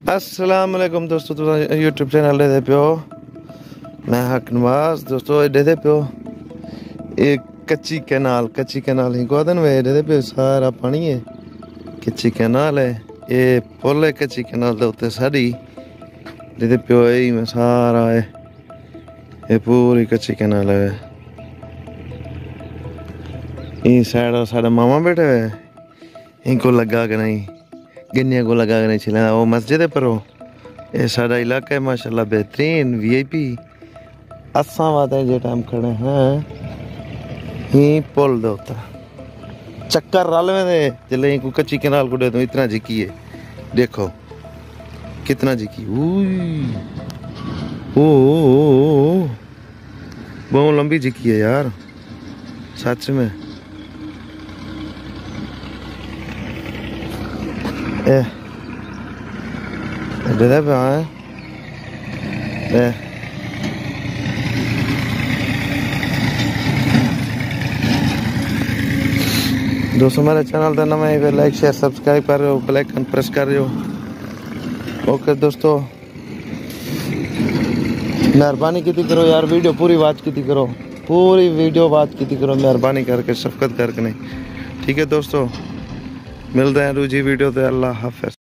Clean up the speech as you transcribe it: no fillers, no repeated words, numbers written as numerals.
अस्सलाम वालेकुम दोस्तों, तुम यूट्यूब चैनल दे पियो। मैं हक नवाज दोस्तों दे पियो। एक कच्ची कैनाल ही गोदन वे दे पियो। सारा पानी है, कच्ची कैनाल है। ये पुल है कच्ची कैनाल दे उत्ते साड़ी दे पियो। यही में सारा है, ये पूरी कच्ची कैनाल है। ये साइड साढ़े मामा बैठे हुए, इनको लगा के नहीं गिन्निया को लगा के नहीं छिला। वो मस्जिद है पर वो ये सारा इलाका है माशाल्लाह बेहतरीन वीआईपी। असा बात है जो टाइम खड़े हैं ही पुल दे होता चक्कर रल में दे चले को कच्ची कैनाल को दे तो इतना जिकी है। देखो कितना जिकी, ओ बहुत लंबी जिकी है यार सच में। दे पे आए दोस्तों, हमारे चैनल का नाम है, लाइक शेयर सब्सक्राइब कर रहे हो, बेल आइकन प्रेस कर रहे हो। ओके दोस्तों, मेहरबानी की करो यार, वीडियो पूरी बात की करो, पूरी वीडियो बात की करो मेहरबानी करके, शफकत करके नहीं। ठीक है दोस्तों, मिलते हैं दूसरी वीडियो से। अल्लाह हाफ़िज़।